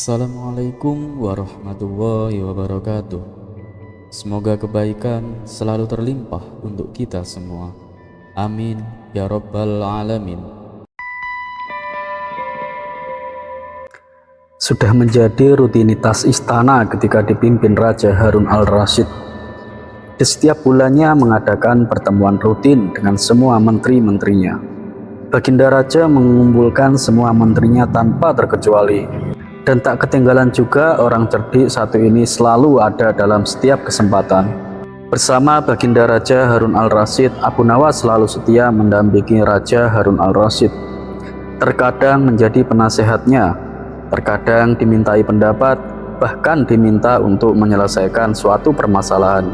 Assalamualaikum warahmatullahi wabarakatuh. Semoga kebaikan selalu terlimpah untuk kita semua. Amin ya rabbal alamin. Sudah menjadi rutinitas istana ketika dipimpin Raja Harun al-Rasyid. Di setiap bulannya mengadakan pertemuan rutin dengan semua menteri-menterinya. Baginda Raja mengumpulkan semua menterinya tanpa terkecuali. Dan tak ketinggalan juga orang cerdik satu ini selalu ada dalam setiap kesempatan. Bersama Baginda Raja Harun al-Rasyid, Abu Nawas selalu setia mendampingi Raja Harun al-Rasyid. Terkadang menjadi penasehatnya, terkadang dimintai pendapat, bahkan diminta untuk menyelesaikan suatu permasalahan.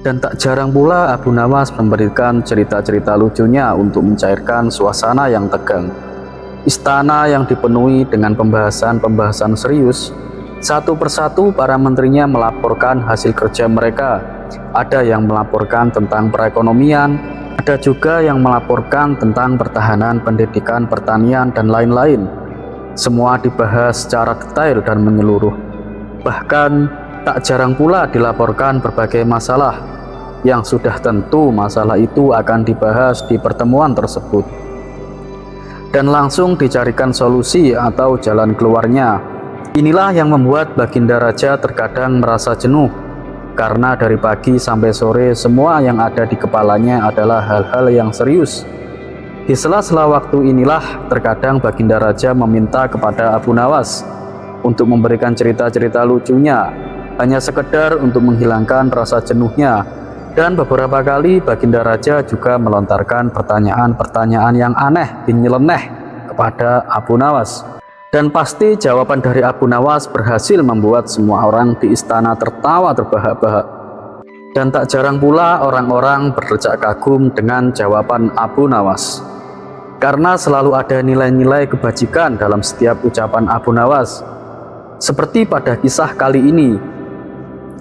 Dan tak jarang pula Abu Nawas memberikan cerita-cerita lucunya untuk mencairkan suasana yang tegang. Istana yang dipenuhi dengan pembahasan-pembahasan serius. Satu persatu para menterinya melaporkan hasil kerja mereka. Ada yang melaporkan tentang perekonomian, ada juga yang melaporkan tentang pertahanan, pendidikan, pertanian, dan lain-lain. Semua dibahas secara detail dan menyeluruh. Bahkan tak jarang pula dilaporkan berbagai masalah yang sudah tentu masalah itu akan dibahas di pertemuan tersebut dan langsung dicarikan solusi atau jalan keluarnya. Inilah yang membuat Baginda Raja terkadang merasa jenuh, karena dari pagi sampai sore semua yang ada di kepalanya adalah hal-hal yang serius. Di sela-sela waktu inilah terkadang Baginda Raja meminta kepada Abu Nawas untuk memberikan cerita-cerita lucunya, hanya sekedar untuk menghilangkan rasa jenuhnya. Dan beberapa kali Baginda Raja juga melontarkan pertanyaan-pertanyaan yang aneh dan nyeleneh kepada Abu Nawas. Dan pasti jawaban dari Abu Nawas berhasil membuat semua orang di istana tertawa terbahak-bahak. Dan tak jarang pula orang-orang berdecak kagum dengan jawaban Abu Nawas, karena selalu ada nilai-nilai kebajikan dalam setiap ucapan Abu Nawas. Seperti pada kisah kali ini,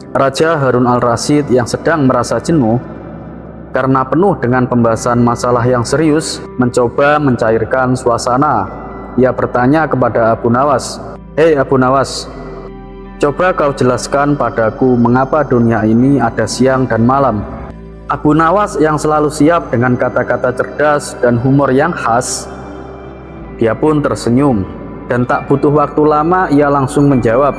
Raja Harun al-Rasyid yang sedang merasa jenuh karena penuh dengan pembahasan masalah yang serius, mencoba mencairkan suasana. Ia bertanya kepada Abu Nawas, "Hei Abu Nawas, coba kau jelaskan padaku mengapa dunia ini ada siang dan malam." Abu Nawas yang selalu siap dengan kata-kata cerdas dan humor yang khas, dia pun tersenyum, dan tak butuh waktu lama ia langsung menjawab,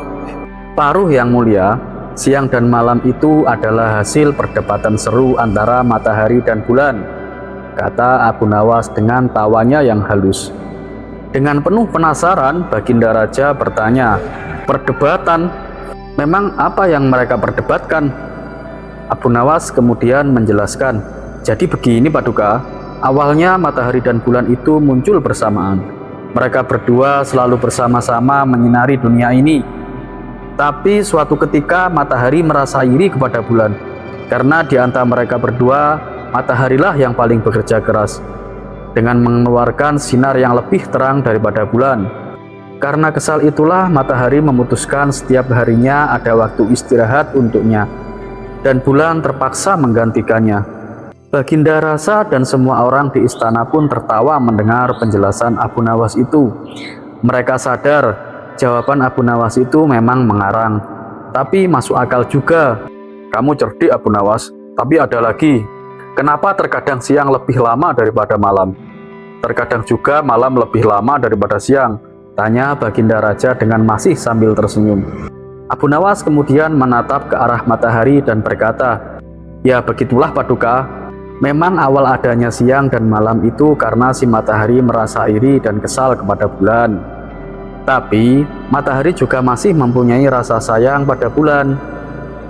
"Paruh yang mulia, siang dan malam itu adalah hasil perdebatan seru antara matahari dan bulan," kata Abu Nawas dengan tawanya yang halus. Dengan penuh penasaran, Baginda Raja bertanya, "Perdebatan? Memang apa yang mereka perdebatkan?" Abu Nawas kemudian menjelaskan, "Jadi begini Paduka, awalnya matahari dan bulan itu muncul bersamaan. Mereka berdua selalu bersama-sama menyinari dunia ini. Tapi suatu ketika matahari merasa iri kepada bulan, karena di antara mereka berdua, mataharilah yang paling bekerja keras dengan mengeluarkan sinar yang lebih terang daripada bulan. Karena kesal itulah matahari memutuskan setiap harinya ada waktu istirahat untuknya, dan bulan terpaksa menggantikannya." Baginda Rasa dan semua orang di istana pun tertawa mendengar penjelasan Abu Nawas itu. Mereka sadar jawaban Abu Nawas itu memang mengarang, tapi masuk akal juga. "Kamu cerdik Abu Nawas, tapi ada lagi. Kenapa terkadang siang lebih lama daripada malam? Terkadang juga malam lebih lama daripada siang?" tanya Baginda Raja dengan masih sambil tersenyum. Abu Nawas kemudian menatap ke arah matahari dan berkata, "Ya begitulah Paduka. Memang awal adanya siang dan malam itu karena si matahari merasa iri dan kesal kepada bulan. Tapi matahari juga masih mempunyai rasa sayang pada bulan,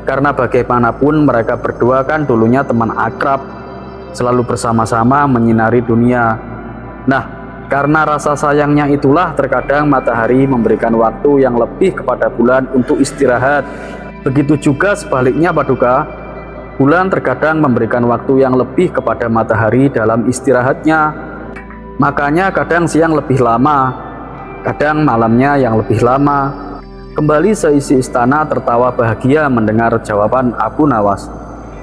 karena bagaimanapun mereka berdua kan dulunya teman akrab, selalu bersama-sama menyinari dunia. Nah, karena rasa sayangnya itulah terkadang matahari memberikan waktu yang lebih kepada bulan untuk istirahat. Begitu juga sebaliknya Paduka, bulan terkadang memberikan waktu yang lebih kepada matahari dalam istirahatnya. Makanya kadang siang lebih lama, kadang malamnya yang lebih lama." Kembali seisi istana tertawa bahagia mendengar jawaban Abu Nawas.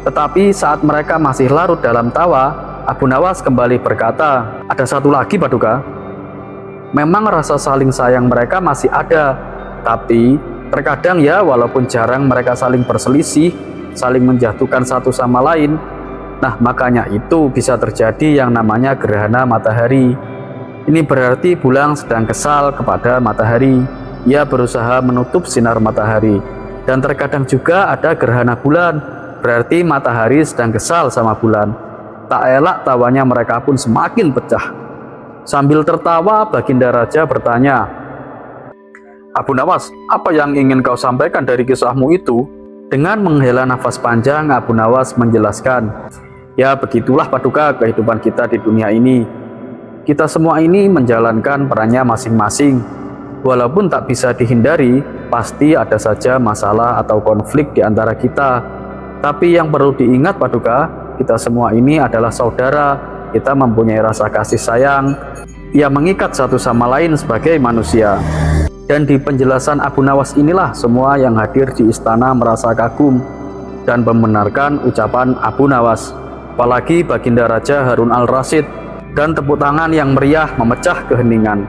Tetapi saat mereka masih larut dalam tawa, Abu Nawas kembali berkata, "Ada satu lagi Paduka. Memang rasa saling sayang mereka masih ada, Tapi terkadang ya, walaupun jarang, mereka saling berselisih, saling menjatuhkan satu sama lain. Nah, makanya itu bisa terjadi yang namanya gerhana matahari. Ini berarti bulan sedang kesal kepada matahari. Ia berusaha menutup sinar matahari. Dan terkadang juga ada gerhana bulan, berarti matahari sedang kesal sama bulan. Tak elak tawanya mereka pun semakin pecah. Sambil tertawa, Baginda Raja bertanya, "Abu Nawas, apa yang ingin kau sampaikan dari kisahmu itu?" Dengan menghela nafas panjang, Abu Nawas menjelaskan, "Ya begitulah Paduka kehidupan kita di dunia ini. Kita semua ini menjalankan perannya masing-masing. Walaupun tak bisa dihindari, pasti ada saja masalah atau konflik di antara kita. Tapi yang perlu diingat Paduka, kita semua ini adalah saudara. Kita mempunyai rasa kasih sayang yang mengikat satu sama lain sebagai manusia." Dan di penjelasan Abu Nawas inilah semua yang hadir di istana merasa kagum dan membenarkan ucapan Abu Nawas. Apalagi Baginda Raja Harun al-Rasyid, dan tepuk tangan yang meriah memecah keheningan.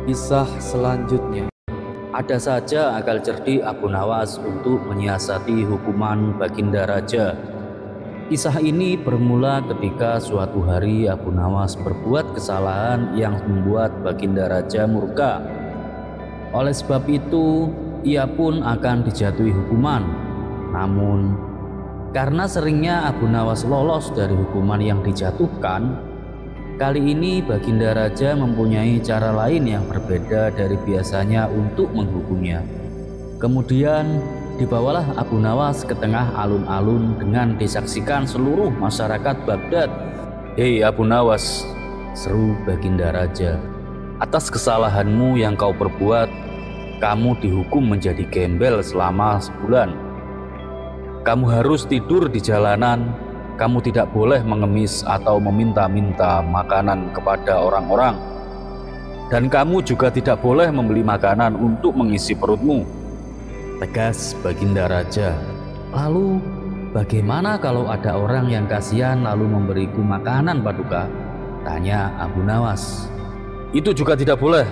Kisah selanjutnya. Ada saja akal cerdik Abu Nawas untuk menyiasati hukuman Baginda Raja. Kisah ini bermula ketika suatu hari Abu Nawas berbuat kesalahan yang membuat Baginda Raja murka. Oleh sebab itu, ia pun akan dijatuhi hukuman. Namun, karena seringnya Abu Nawas lolos dari hukuman yang dijatuhkan, kali ini Baginda Raja mempunyai cara lain yang berbeda dari biasanya untuk menghukumnya. Kemudian dibawalah Abu Nawas ke tengah alun-alun dengan disaksikan seluruh masyarakat Baghdad. "Hei Abu Nawas," seru Baginda Raja, "atas kesalahanmu yang kau perbuat, kamu dihukum menjadi gembel selama sebulan. Kamu harus tidur di jalanan, kamu tidak boleh mengemis atau meminta-minta makanan kepada orang-orang, dan kamu juga tidak boleh membeli makanan untuk mengisi perutmu," tegas Baginda Raja. "Lalu bagaimana kalau ada orang yang kasihan lalu memberiku makanan Paduka?" tanya Abu Nawas. "Itu juga tidak boleh.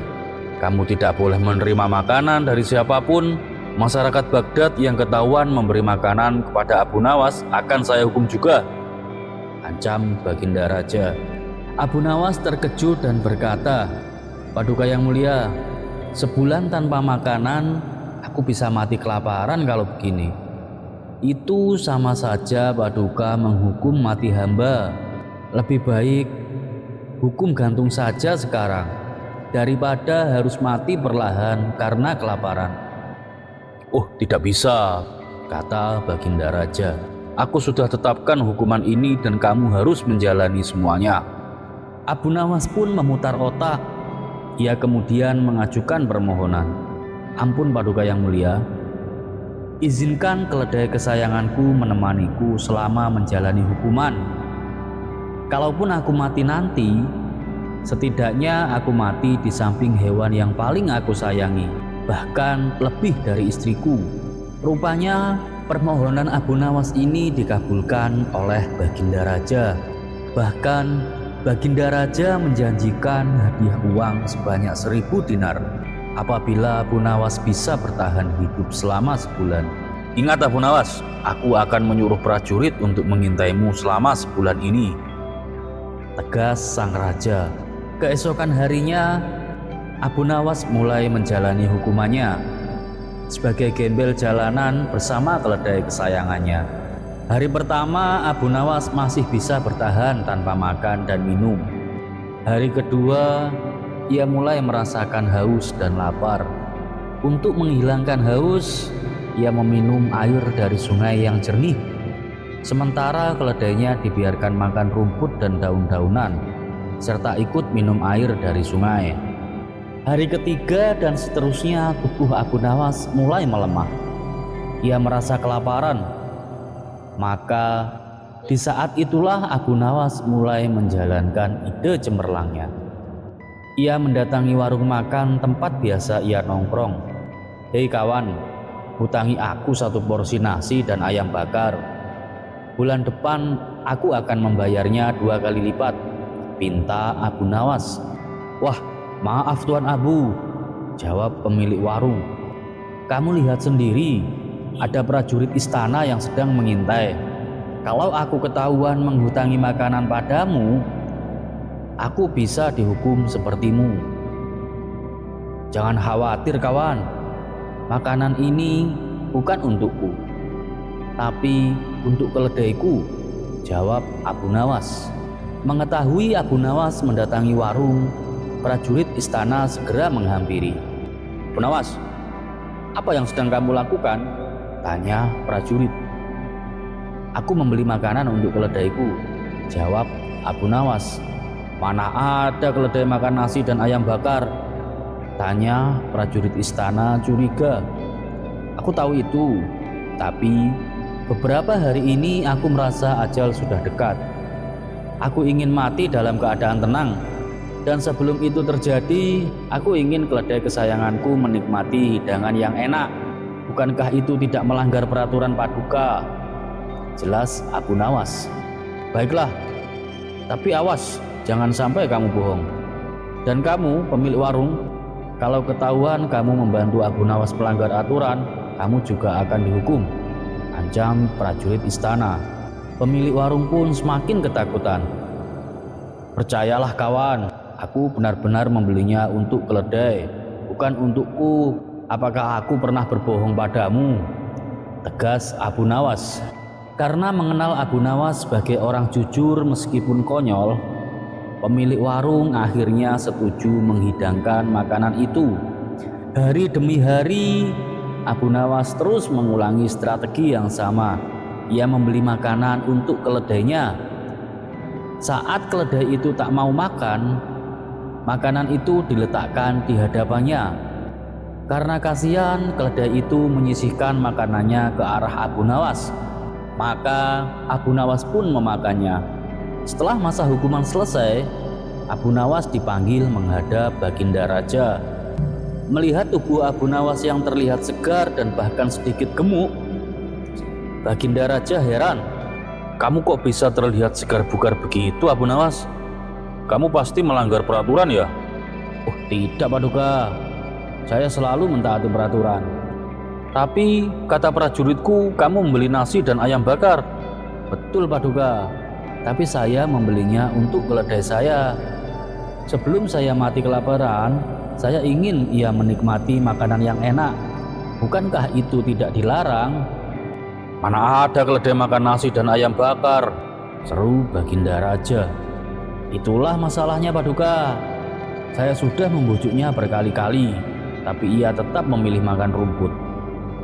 Kamu tidak boleh menerima makanan dari siapapun. Masyarakat Baghdad yang ketahuan memberi makanan kepada Abu Nawas akan saya hukum juga," ancam Baginda Raja. Abu Nawas terkejut dan berkata, "Paduka yang mulia, sebulan tanpa makanan, aku bisa mati kelaparan kalau begini." "Itu sama saja Paduka menghukum mati hamba. Lebih baik hukum gantung saja sekarang, daripada harus mati perlahan karena kelaparan." "Oh, tidak bisa," kata Baginda Raja. "Aku sudah tetapkan hukuman ini dan kamu harus menjalani semuanya." Abu Nawas pun memutar otak. Ia kemudian mengajukan permohonan, "Ampun Paduka yang mulia, izinkan keledai kesayanganku menemaniku selama menjalani hukuman. Kalaupun aku mati nanti, setidaknya aku mati di samping hewan yang paling aku sayangi, bahkan lebih dari istriku." Rupanya permohonan Abu Nawas ini dikabulkan oleh Baginda Raja. Bahkan Baginda Raja menjanjikan hadiah uang sebanyak 1000 dinar apabila Abu Nawas bisa bertahan hidup selama sebulan. "Ingat Abu Nawas, aku akan menyuruh prajurit untuk mengintaimu selama sebulan ini," tegas sang raja. Keesokan harinya, Abu Nawas mulai menjalani hukumannya sebagai gembel jalanan bersama keledai kesayangannya. Hari pertama, Abu Nawas masih bisa bertahan tanpa makan dan minum. Hari kedua, ia mulai merasakan haus dan lapar. Untuk menghilangkan haus, ia meminum air dari sungai yang jernih. Sementara keledainya dibiarkan makan rumput dan daun-daunan, serta ikut minum air dari sungai. Hari ketiga dan seterusnya, tubuh Abu Nawas mulai melemah. Ia merasa kelaparan. Maka di saat itulah Abu Nawas mulai menjalankan ide cemerlangnya. Ia mendatangi warung makan tempat biasa ia nongkrong. "Hei kawan, hutangi aku 1 porsi nasi dan ayam bakar. Bulan depan aku akan membayarnya 2 kali lipat," pinta Abu Nawas. "Wah, maaf Tuan Abu, jawab pemilik warung. Kamu lihat sendiri, ada prajurit istana yang sedang mengintai. Kalau aku ketahuan menghutangi makanan padamu, aku bisa dihukum sepertimu. Jangan khawatir kawan, makanan ini bukan untukku, tapi untuk keledaiku, jawab Abu Nawas. Mengetahui Abu Nawas mendatangi warung, prajurit istana segera menghampiri. Abu Nawas, apa yang sedang kamu lakukan? Tanya prajurit. Aku membeli makanan untuk keledaiku, jawab Abu Nawas. Mana ada keledai makan nasi dan ayam bakar? Tanya prajurit istana curiga. Aku tahu itu, tapi beberapa hari ini aku merasa ajal sudah dekat. Aku ingin mati dalam keadaan tenang. Dan sebelum itu terjadi, aku ingin keledai kesayanganku menikmati hidangan yang enak. Bukankah itu tidak melanggar peraturan Paduka? Jelas Abu Nawas. Baiklah, tapi awas, jangan sampai kamu bohong. Dan kamu, pemilik warung, kalau ketahuan kamu membantu Abu Nawas melanggar aturan, kamu juga akan dihukum, ancam prajurit istana. Pemilik warung pun semakin ketakutan. Percayalah kawan, aku benar-benar membelinya untuk keledai, bukan untukku. Apakah aku pernah berbohong padamu? Tegas Abu Nawas. Karena mengenal Abu Nawas sebagai orang jujur meskipun konyol, pemilik warung akhirnya setuju menghidangkan makanan itu. Hari demi hari, Abu Nawas terus mengulangi strategi yang sama. Ia membeli makanan untuk keledainya. Saat keledai itu tak mau makan, makanan itu diletakkan di hadapannya. Karena kasihan, keledai itu menyisihkan makanannya ke arah Abu Nawas. Maka Abu Nawas pun memakannya. Setelah masa hukuman selesai, Abu Nawas dipanggil menghadap Baginda Raja. Melihat tubuh Abu Nawas yang terlihat segar dan bahkan sedikit gemuk, Baginda Raja heran. Kamu kok bisa terlihat segar bugar begitu, Abu Nawas? Kamu pasti melanggar peraturan ya? Oh tidak Paduka, saya selalu mentaati peraturan. Tapi kata prajuritku kamu membeli nasi dan ayam bakar. Betul Paduka, tapi saya membelinya untuk keledai saya. Sebelum saya mati kelaparan, saya ingin ia menikmati makanan yang enak. Bukankah itu tidak dilarang? Mana ada keledai makan nasi dan ayam bakar, seru Baginda Raja. Itulah masalahnya Paduka. Saya sudah membujuknya berkali-kali, tapi ia tetap memilih makan rumput.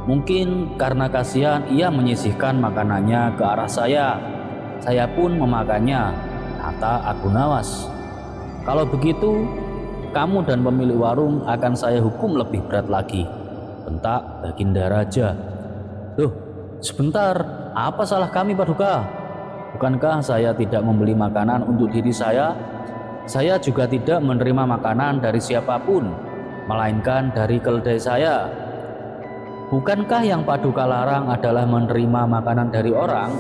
Mungkin karena kasihan ia menyisihkan makanannya ke arah saya. Saya pun memakannya, kata Abu Nawas. Kalau begitu, kamu dan pemilik warung akan saya hukum lebih berat lagi, bentak Baginda Raja. Loh, sebentar, apa salah kami Paduka? Bukankah saya tidak membeli makanan untuk diri saya? Saya juga tidak menerima makanan dari siapapun, melainkan dari keledai saya. Bukankah yang Paduka larang adalah menerima makanan dari orang?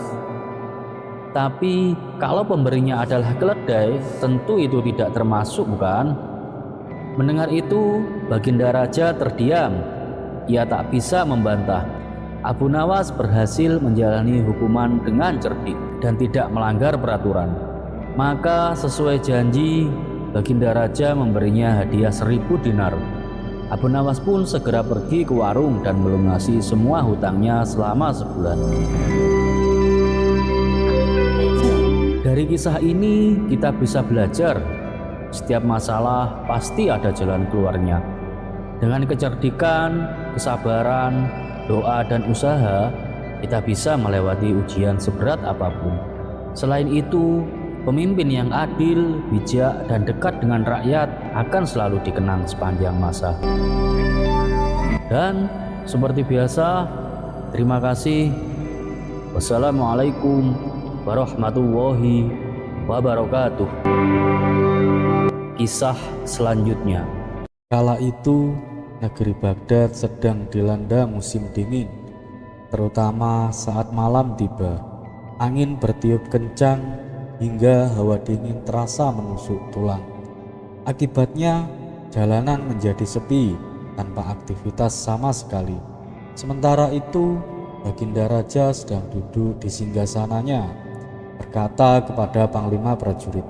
Tapi kalau pemberinya adalah keledai, tentu itu tidak termasuk, bukan? Mendengar itu, Baginda Raja terdiam. Ia tak bisa membantah. Abu Nawas berhasil menjalani hukuman dengan cerdik dan tidak melanggar peraturan. Maka sesuai janji, Baginda Raja memberinya hadiah 1000 dinar. Abu Nawas pun segera pergi ke warung dan melunasi semua hutangnya selama sebulan. Dari kisah ini kita bisa belajar, setiap masalah pasti ada jalan keluarnya. Dengan kecerdikan, kesabaran, doa dan usaha, kita bisa melewati ujian seberat apapun. Selain itu, pemimpin yang adil, bijak, dan dekat dengan rakyat akan selalu dikenang sepanjang masa. Dan seperti biasa, terima kasih. Wassalamualaikum warahmatullahi wabarakatuh. Kisah selanjutnya. Kala itu, negeri Baghdad sedang dilanda musim dingin, terutama saat malam tiba. Angin bertiup kencang hingga hawa dingin terasa menusuk tulang. Akibatnya, jalanan menjadi sepi tanpa aktivitas sama sekali. Sementara itu, Baginda Raja sedang duduk di singgasananya, berkata kepada Panglima prajurit,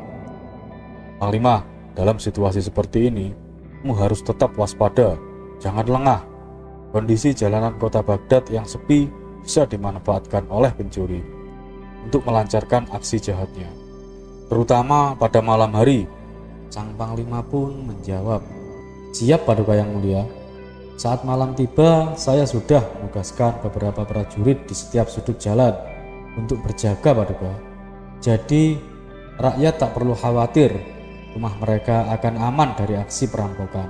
Panglima, dalam situasi seperti ini, kamu harus tetap waspada, jangan lengah. Kondisi jalanan kota Baghdad yang sepi bisa dimanfaatkan oleh pencuri untuk melancarkan aksi jahatnya, terutama pada malam hari. Sang Panglima pun menjawab, "Siap Paduka Yang Mulia. Saat malam tiba, saya sudah menugaskan beberapa prajurit di setiap sudut jalan untuk berjaga Paduka. Jadi, rakyat tak perlu khawatir, rumah mereka akan aman dari aksi perampokan."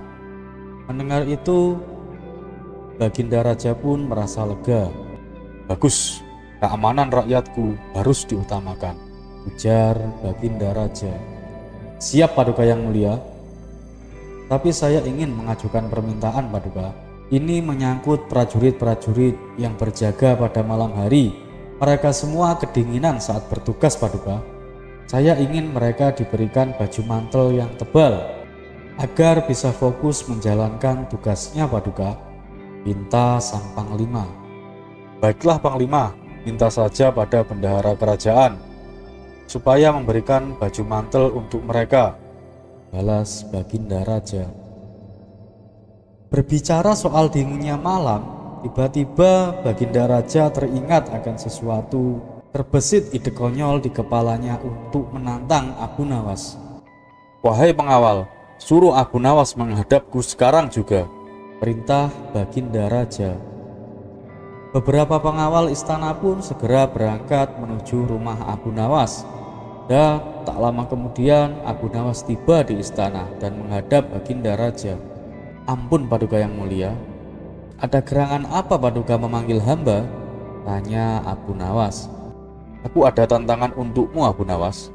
Mendengar itu, Baginda Raja pun merasa lega. Bagus, keamanan rakyatku harus diutamakan, ujar Baginda Raja. "Siap Paduka Yang Mulia. Tapi saya ingin mengajukan permintaan Paduka. Ini menyangkut prajurit-prajurit yang berjaga pada malam hari. Mereka semua kedinginan saat bertugas Paduka. Saya ingin mereka diberikan baju mantel yang tebal agar bisa fokus menjalankan tugasnya Paduka," pinta sang Panglima. Baiklah Panglima, minta saja pada bendahara kerajaan supaya memberikan baju mantel untuk mereka, balas Baginda Raja. Berbicara soal dinginnya malam, tiba-tiba Baginda Raja teringat akan sesuatu. Terbesit ide konyol di kepalanya untuk menantang Abu Nawas. Wahai pengawal, suruh Abu Nawas menghadapku sekarang juga, perintah Baginda Raja. Beberapa pengawal istana pun segera berangkat menuju rumah Abu Nawas. Dan tak lama kemudian Abu Nawas tiba di istana dan menghadap Baginda Raja. "Ampun Paduka Yang Mulia, ada gerangan apa Paduka memanggil hamba?" tanya Abu Nawas. Aku ada tantangan untukmu Abu Nawas.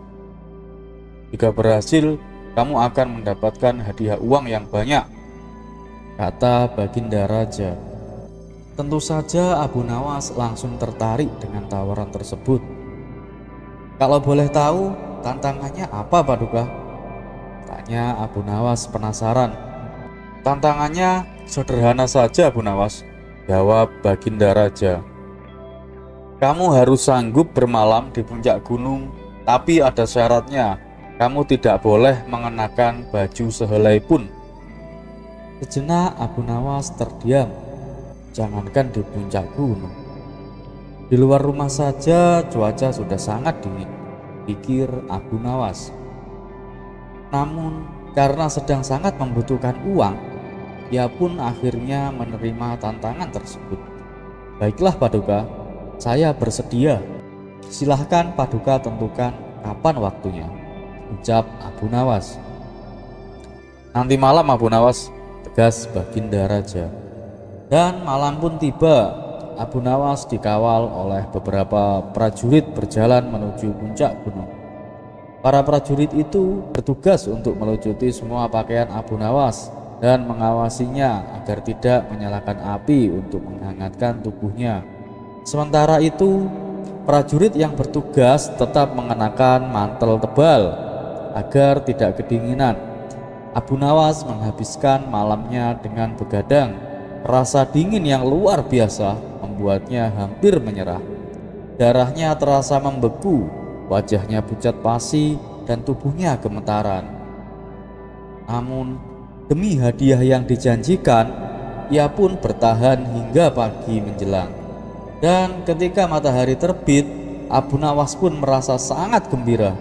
Jika berhasil, kamu akan mendapatkan hadiah uang yang banyak, kata Baginda Raja. Tentu saja Abu Nawas langsung tertarik dengan tawaran tersebut. "Kalau boleh tahu, tantangannya apa Paduka?" tanya Abu Nawas penasaran. Tantangannya sederhana saja Abu Nawas, jawab Baginda Raja. Kamu harus sanggup bermalam di puncak gunung, tapi ada syaratnya, kamu tidak boleh mengenakan baju sehelai pun. Sejenak Abu Nawas terdiam. Jangankan di puncak gunung, di luar rumah saja cuaca sudah sangat dingin, pikir Abu Nawas. Namun karena sedang sangat membutuhkan uang, ia pun akhirnya menerima tantangan tersebut. "Baiklah Paduka, saya bersedia. Silahkan Paduka tentukan kapan waktunya," ucap Abu Nawas. "Nanti malam Abu Nawas," tegas Baginda Raja. Dan malam pun tiba. Abu Nawas dikawal oleh beberapa prajurit berjalan menuju puncak gunung. Para prajurit itu bertugas untuk melucuti semua pakaian Abu Nawas dan mengawasinya agar tidak menyalakan api untuk menghangatkan tubuhnya. Sementara itu, prajurit yang bertugas tetap mengenakan mantel tebal agar tidak kedinginan. Abu Nawas menghabiskan malamnya dengan begadang. Rasa dingin yang luar biasa membuatnya hampir menyerah. Darahnya terasa membeku, wajahnya pucat pasi dan tubuhnya gemetaran. Namun demi hadiah yang dijanjikan, ia pun bertahan hingga pagi menjelang. Dan ketika matahari terbit, Abu Nawas pun merasa sangat gembira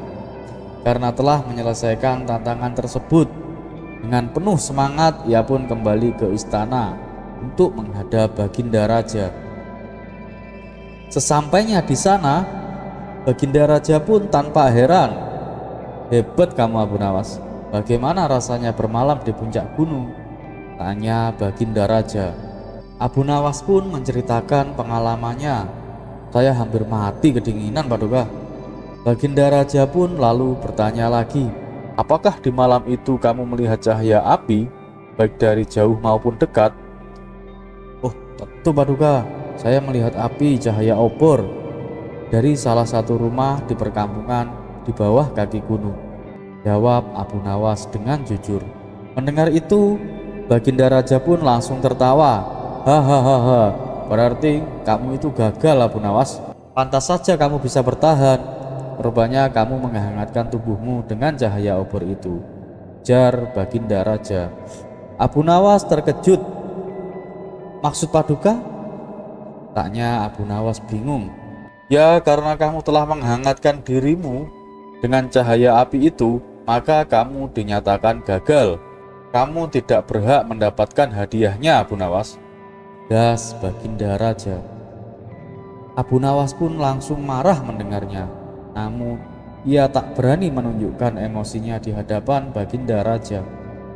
karena telah menyelesaikan tantangan tersebut. Dengan penuh semangat, ia pun kembali ke istana untuk menghadap Baginda Raja. Sesampainya di sana, Baginda Raja pun tanpa heran. "Hebat kamu Abu Nawas, bagaimana rasanya bermalam di puncak gunung?" tanya Baginda Raja. Abu Nawas pun menceritakan pengalamannya. "Saya hampir mati kedinginan Paduka." Baginda Raja pun lalu bertanya lagi, "Apakah di malam itu kamu melihat cahaya api, baik dari jauh maupun dekat?" "Oh, tentu Paduka, saya melihat api cahaya obor dari salah satu rumah di perkampungan di bawah kaki gunung," jawab Abu Nawas dengan jujur. Mendengar itu, Baginda Raja pun langsung tertawa. Hahaha, berarti kamu itu gagal Abu Nawas. Pantas saja kamu bisa bertahan. Rupanya kamu menghangatkan tubuhmu dengan cahaya obor itu, jar Baginda Raja. Abu Nawas terkejut. Maksud Paduka? Tanya Abu Nawas bingung. Ya, karena kamu telah menghangatkan dirimu dengan cahaya api itu, maka kamu dinyatakan gagal. Kamu tidak berhak mendapatkan hadiahnya, Abu Nawas. Das Baginda Raja. Abu Nawas pun langsung marah mendengarnya. Namun ia tak berani menunjukkan emosinya di hadapan Baginda Raja.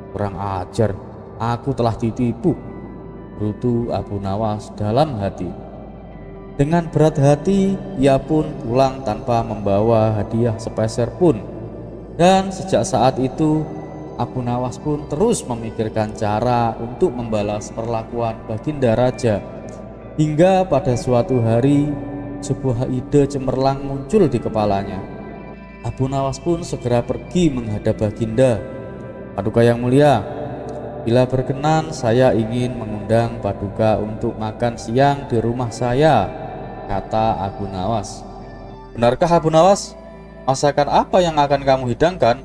Kurang ajar, aku telah ditipu, gerutu Abu Nawas dalam hati. Dengan berat hati, ia pun pulang tanpa membawa hadiah sepeser pun. Dan sejak saat itu, Abu Nawas pun terus memikirkan cara untuk membalas perlakuan Baginda Raja. Hingga pada suatu hari, sebuah ide cemerlang muncul di kepalanya. Abu Nawas pun segera pergi menghadap Baginda. Paduka yang mulia, bila berkenan saya ingin mengundang Paduka untuk makan siang di rumah saya, kata Abu Nawas. Benarkah Abu Nawas? Masakan apa yang akan kamu hidangkan?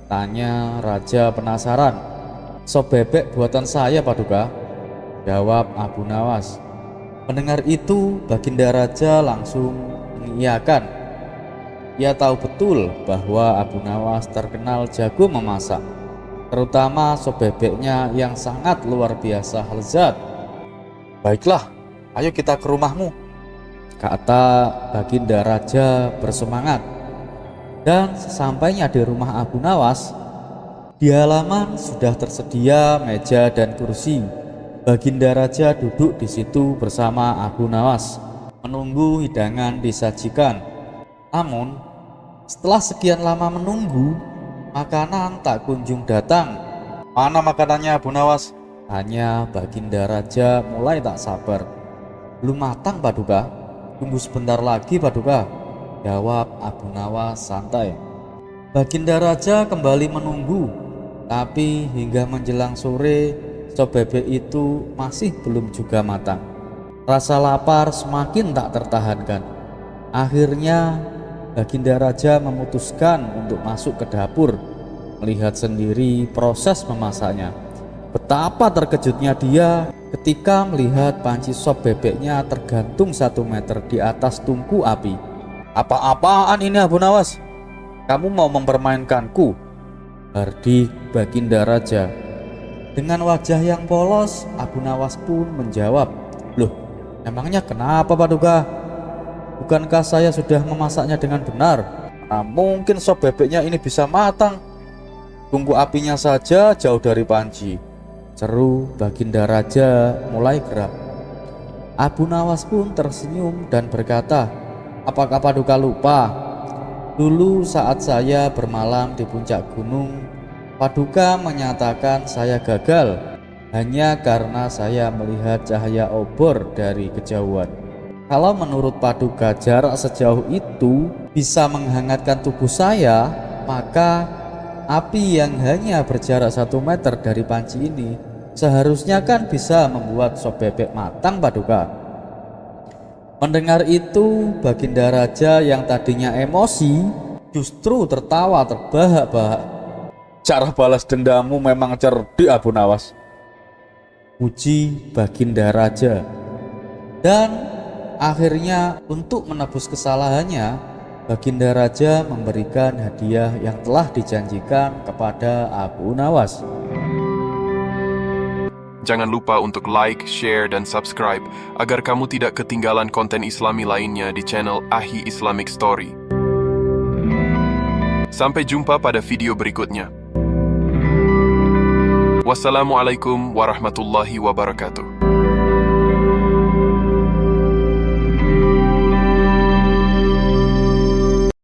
Tanya Raja penasaran. Sop bebek buatan saya, Paduka, jawab Abu Nawas. Mendengar itu, Baginda Raja langsung mengiyakan. Ia tahu betul bahwa Abu Nawas terkenal jago memasak, terutama sop bebeknya yang sangat luar biasa lezat. Baiklah, ayo kita ke rumahmu, kata Baginda Raja bersemangat. Dan sesampainya di rumah Abu Nawas, di halaman sudah tersedia meja dan kursi. Baginda Raja duduk di situ bersama Abu Nawas, menunggu hidangan disajikan. Namun, setelah sekian lama menunggu, makanan tak kunjung datang. Mana makanannya, Abu Nawas? Tanya Baginda Raja mulai tak sabar. Belum matang, Paduka. Tunggu sebentar lagi, Paduka, jawab Abu Nawas santai. Baginda Raja kembali menunggu, tapi hingga menjelang sore, sop bebek itu masih belum juga matang. Rasa lapar semakin tak tertahankan. Akhirnya Baginda Raja memutuskan untuk masuk ke dapur, melihat sendiri proses memasaknya. Betapa terkejutnya dia ketika melihat panci sop bebeknya tergantung 1 meter di atas tungku api. Apa-apaan ini, Abu Nawas? Kamu mau mempermainkanku? Hardik Baginda Raja. Dengan wajah yang polos, Abu Nawas pun menjawab, Loh, emangnya kenapa, Paduka? Bukankah saya sudah memasaknya dengan benar? Nah, mungkin sop bebeknya ini bisa matang. Tunggu apinya saja jauh dari panci, seru Baginda Raja mulai geram. Abu Nawas pun tersenyum dan berkata, apakah Paduka lupa? Dulu saat saya bermalam di puncak gunung, Paduka menyatakan saya gagal hanya karena saya melihat cahaya obor dari kejauhan. Kalau menurut Paduka jarak sejauh itu bisa menghangatkan tubuh saya, maka api yang hanya berjarak 1 meter dari panci ini seharusnya kan bisa membuat sop bebek matang, Paduka. Mendengar itu, Baginda Raja yang tadinya emosi justru tertawa terbahak-bahak. Cara balas dendammu memang cerdik, Abu Nawas, puji Baginda Raja. Dan akhirnya untuk menebus kesalahannya, Baginda Raja memberikan hadiah yang telah dijanjikan kepada Abu Nawas. Jangan lupa untuk like, share, dan subscribe agar kamu tidak ketinggalan konten Islami lainnya di channel Ahi Islamic Story. Sampai jumpa pada video berikutnya. Wassalamualaikum warahmatullahi wabarakatuh.